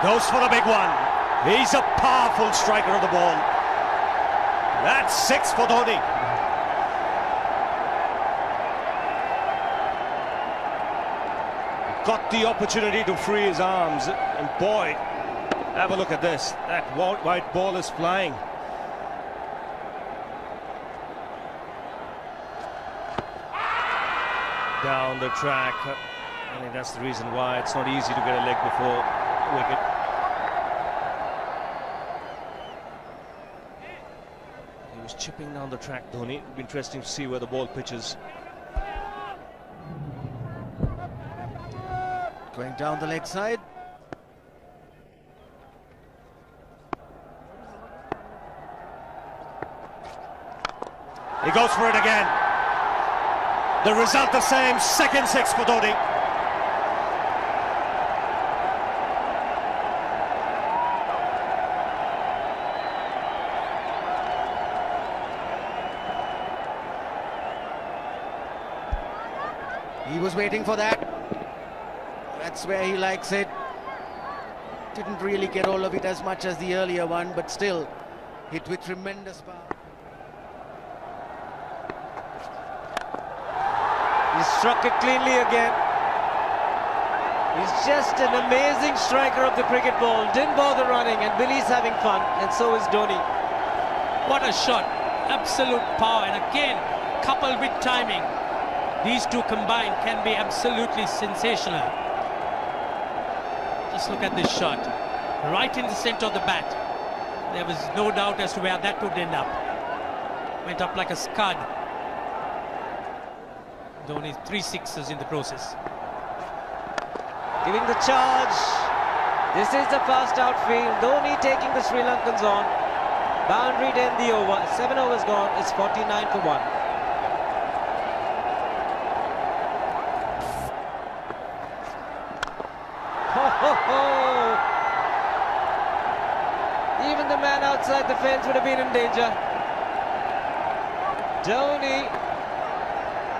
Goes for the big one. He's a powerful striker of the ball. That's 6 for Dhoni. Got the opportunity to free his arms, and boy, have a look at this. That white ball is flying. Down the track. I think that's the reason why it's not easy to get a leg before wicket. He was chipping down the track, Dhoni. It'll be interesting to see where the ball pitches. Going down the leg side. He goes for it again. The result the same, second 6 for Dhoni. He was waiting for that. That's where he likes it. Didn't really get all of it as much as the earlier one, but still hit with tremendous power. He struck it cleanly again. He's just an amazing striker of the cricket ball. Didn't bother running, and Billy's having fun, and so is Dhoni. What a shot. Absolute power, and again, coupled with timing. These two combined can be absolutely sensational. Just look at this shot. Right in the center of the bat. There was no doubt as to where that would end up. Went up like a scud. Dhoni 3 sixes in the process. Giving the charge. This is the fast outfield. Dhoni taking the Sri Lankans on. Boundary to end the over. 7 overs gone. It's 49 for 1. Even the man outside the fence would have been in danger. Dhoni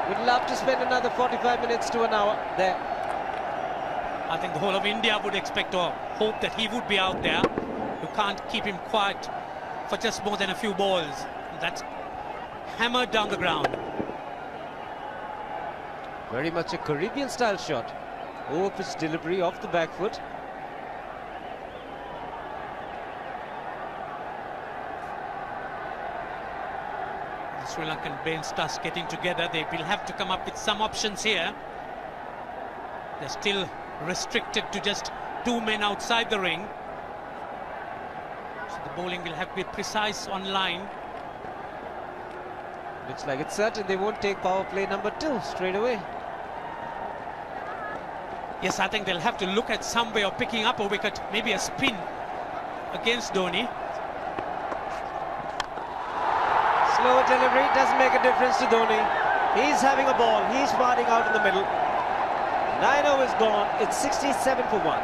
would love to spend another 45 minutes to an hour there. I think the whole of India would expect or hope that he would be out there. You can't keep him quiet for just more than a few balls. That's hammered down the ground. Very much a Caribbean style shot. Over-pitch delivery off the back foot. The Sri Lankan bench starts getting together. They will have to come up with some options here. They're still restricted to just 2 men outside the ring. So the bowling will have to be precise on line. Looks like it's certain they won't take power play number 2 straight away. Yes, I think they'll have to look at some way of picking up a wicket, maybe a spin against Dhoni. Slower delivery doesn't make a difference to Dhoni. He's having a ball. He's parting out in the middle. 9 overs gone. It's 67 for 1.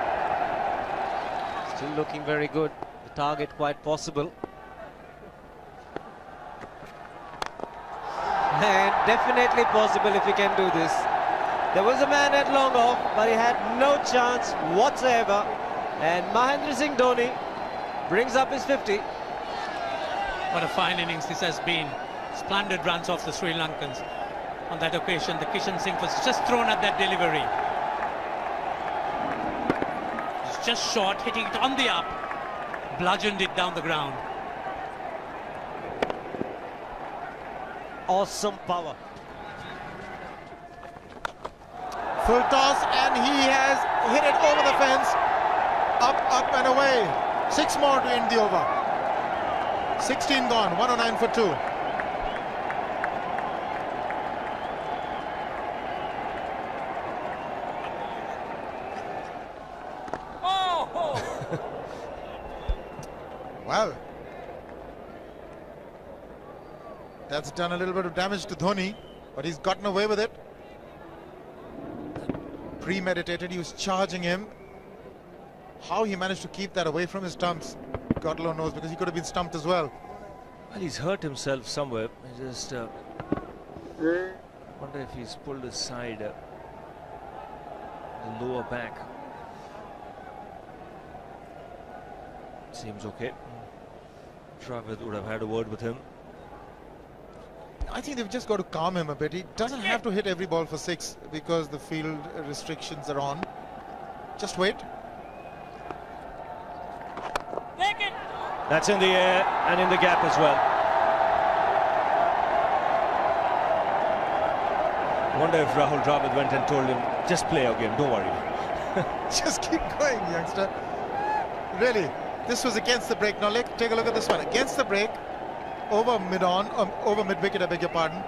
Still looking very good. The target quite possible. And definitely possible if he can do this. There was a man at long off, but he had no chance whatsoever. And Mahendra Singh Dhoni brings up his 50. What a fine innings this has been. Splendid runs off the Sri Lankans. On that occasion, the Kishan Singh was just thrown at that delivery. It's just short, hitting it on the up. Bludgeoned it down the ground. Awesome power. Full toss, and he has hit it over the fence. Up and away. 6 more to end the over. 16 gone, 109 for 2. Oh! Well, that's done a little bit of damage to Dhoni, but he's gotten away with it. Premeditated, he was charging him. How he managed to keep that away from his stumps, God alone knows, because he could have been stumped as well. Well, he's hurt himself somewhere. I just wonder if he's pulled aside the lower back. Seems okay. Dravid would have had a word with him. I think they've just got to calm him a bit. He doesn't have to hit every ball for 6 because the field restrictions are on. Just wait. That's in the air and in the gap as well. I wonder if Rahul Dravid went and told him, just play our game, don't worry. Just keep going, youngster. Really, this was against the break. Now take a look at this one. Against the break, over mid-wicket, I beg your pardon.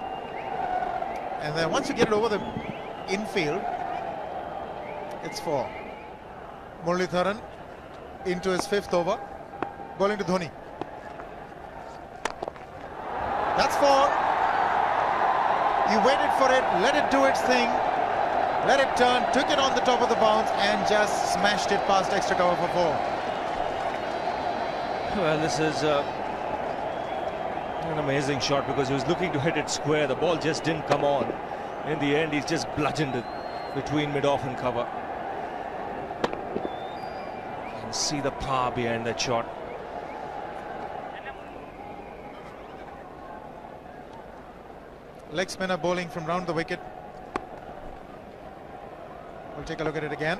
And then once you get it over the infield, it's 4. Muralitharan into his 5th over, bowling to Dhoni. That's 4. He waited for it, let it do its thing, let it turn, took it on the top of the bounce and just smashed it past extra cover for 4. Well, this is an amazing shot because he was looking to hit it square. The ball just didn't come on. In the end, he's just bludgeoned it between mid-off and cover. You can see the power behind that shot. Leg spinner bowling from round the wicket. We'll take a look at it again.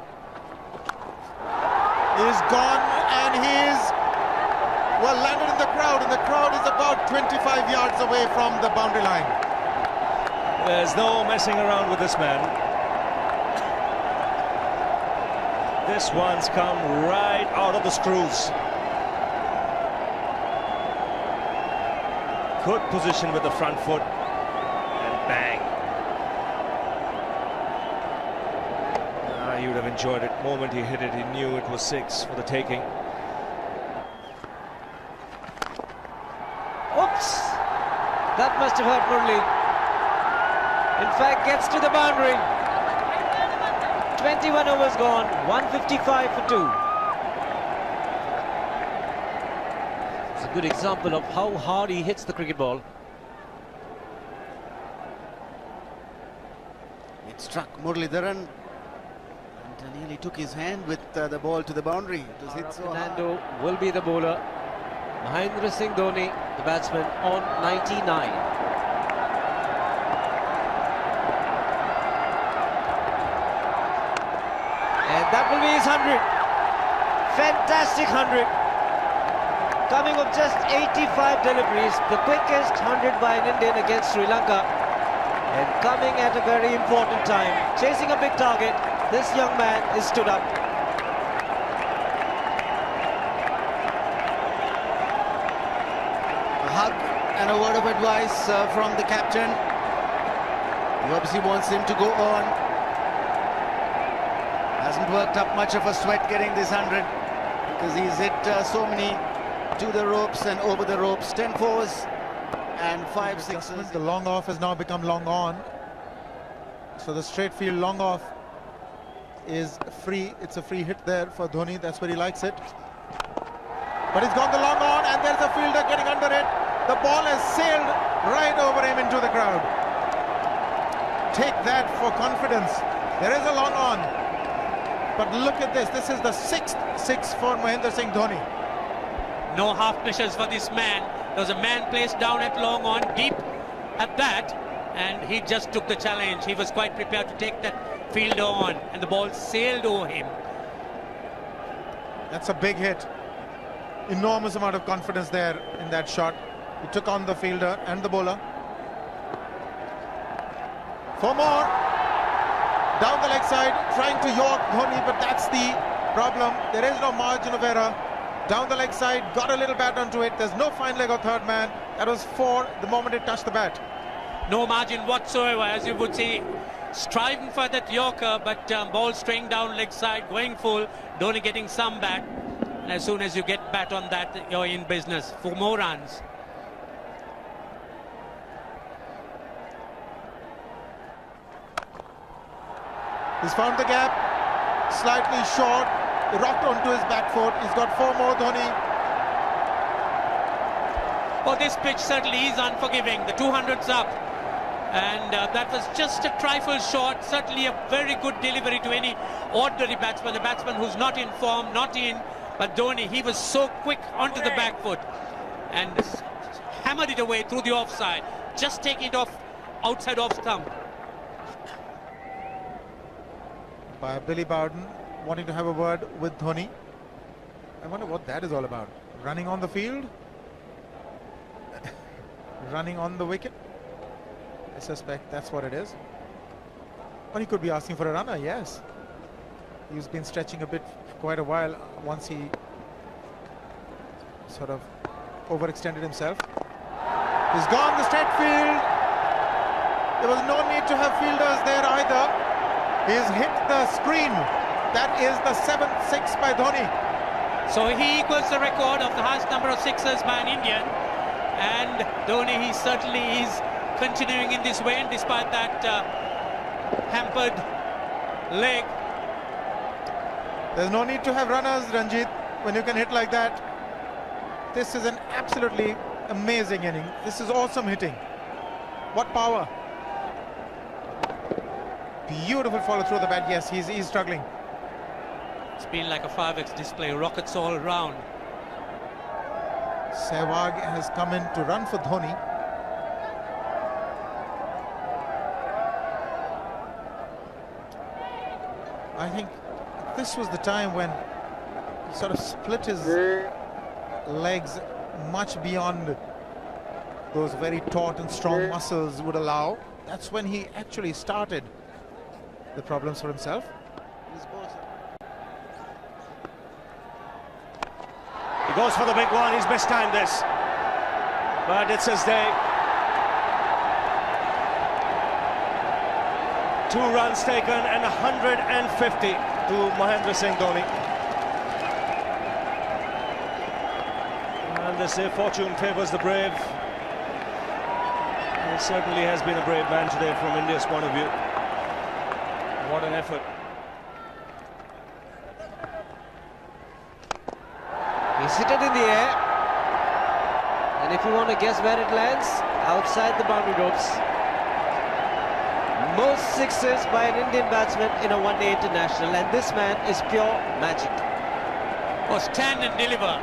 He's gone and he's landed in the crowd, and the crowd is about 25 yards away from the boundary line. There's no messing around with this man. This one's come right out of the screws. Good position with the front foot. Bang. He would have enjoyed it. The moment he hit it, he knew it was 6 for the taking. Oops! That must have hurt Murli. In fact, gets to the boundary. 21 overs gone, 155 for 2. It's a good example of how hard he hits the cricket ball. Struck Muralitharan and nearly took his hand with the ball to the boundary. It was hit so hard. Fernando will be the bowler. Mahendra Singh Dhoni, the batsman, on 99. And that will be his 100. Fantastic 100. Coming of just 85 deliveries, the quickest 100 by an Indian against Sri Lanka. And coming at a very important time, chasing a big target, this young man is stood up. A hug and a word of advice from the captain. He obviously wants him to go on. Hasn't worked up much of a sweat getting this 100 because he's hit so many to the ropes and over the ropes. 10 fours. And 5 sixes. The long off has now become long on. So the straight field long off is free. It's a free hit there for Dhoni. That's where he likes it. But he's gone the long on and there's a fielder getting under it. The ball has sailed right over him into the crowd. Take that for confidence. There is a long on. But look at this. This is the 6th 6 for Mahendra Singh Dhoni. No half measures for this man. There was a man placed down at long on, deep at that, and he just took the challenge. He was quite prepared to take that fielder on, and the ball sailed over him. That's a big hit. Enormous amount of confidence there in that shot. He took on the fielder and the bowler. 4 more. Down the leg side, trying to york Dhoni, but that's the problem. There is no margin of error. Down the leg side, got a little bat onto it. There's no fine leg or third man. That was 4 the moment it touched the bat. No margin whatsoever, as you would see. Striving for that yorker, but ball straying down leg side, going full. Dhoni getting some bat. And as soon as you get bat on that, you're in business for more runs. He's found the gap. Slightly short. Rocked onto his back foot. He's got 4 more, Dhoni. Oh, this pitch certainly is unforgiving. The 200's up. And that was just a trifle short. Certainly a very good delivery to any ordinary batsman. A batsman who's not in form, not in But Dhoni, he was so quick onto the back foot and hammered it away through the offside. Just take it off outside off stump. By Billy Bowden wanting to have a word with Dhoni. I wonder what that is all about. Running on the field? Running on the wicket? I suspect that's what it is. Or he could be asking for a runner, yes. He's been stretching a bit for quite a while once he sort of overextended himself. He's gone the straight field. There was no need to have fielders there either. He's hit the screen. That is the 7th six by Dhoni. So he equals the record of the highest number of sixes by an Indian. And Dhoni, he certainly is continuing in this way, despite that hampered leg. There's no need to have runners, Ranjit, when you can hit like that. This is an absolutely amazing inning. This is awesome hitting. What power. Beautiful follow through the bat. Yes, he's struggling. It's been like a 5x display, rockets all round. Sehwag has come in to run for Dhoni. I think this was the time when he sort of split his legs much beyond those very taut and strong muscles would allow. That's when he actually started the problems for himself. He goes for the big one. He's mistimed this, but it's his day. 2 runs taken and 150 to Mahendra Singh Dhoni. And they say fortune favours the brave. He certainly has been a brave man today from India's point of view. What an effort. He's hit it in the air. And if you want to guess where it lands, outside the boundary ropes. Most sixes by an Indian batsman in a one-day international, and this man is pure magic. Or stand and deliver.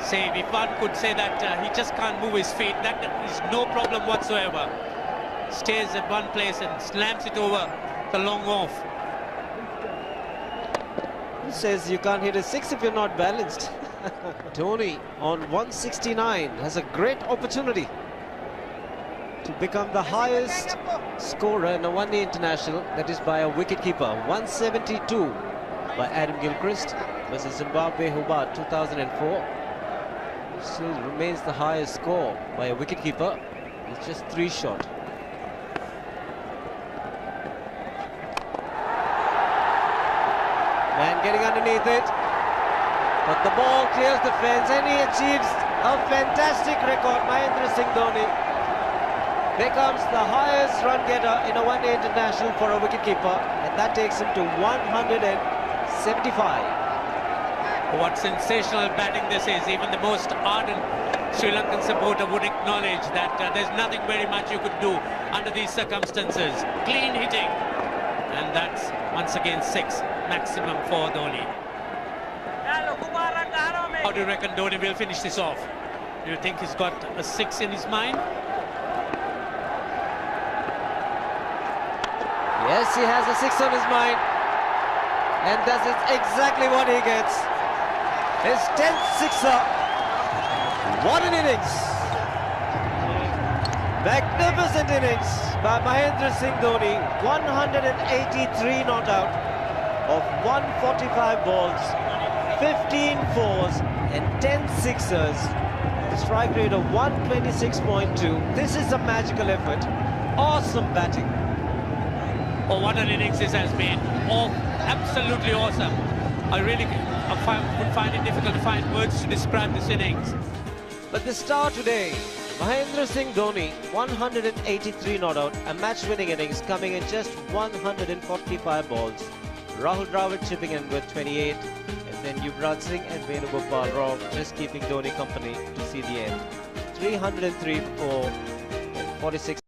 Say, if one could say that he just can't move his feet, that is no problem whatsoever. Stays at one place and slams it over the long off. Who says you can't hit a 6 if you're not balanced? Dhoni on 169 has a great opportunity to become the highest scorer in a one-day international, that is by a wicketkeeper. 172 by Adam Gilchrist versus Zimbabwe Hobart 2004. Still remains the highest score by a wicketkeeper. It's just 3 short. Man getting underneath it, but the ball clears the fence and he achieves a fantastic record. Mahendra Singh Dhoni becomes the highest run getter in a one-day international for a wicketkeeper, and that takes him to 175. What sensational batting this is. Even the most ardent Sri Lankan supporter would acknowledge that there's nothing very much you could do under these circumstances. Clean hitting, and that's once again 6 maximum for Dhoni. How do you reckon Dhoni will finish this off? Do you think he's got a 6 in his mind? Yes, he has a 6 on his mind, and that is exactly what he gets. His 10th sixer. What an innings! Magnificent innings by Mahendra Singh Dhoni. 183 not out of 145 balls, 15 fours and 10 sixers. Strike rate of 126.2. This is a magical effort. Awesome batting. Oh, what an innings this has been. Oh, absolutely awesome. I really would find it difficult to find words to describe this innings. But the star today, Mahendra Singh Dhoni, 183 not out, a match-winning innings coming in just 145 balls. Rahul Dravid chipping in with 28, and then Yuvraj Singh and Venugopal Rao just keeping Dhoni company to see the end. 303 for 46.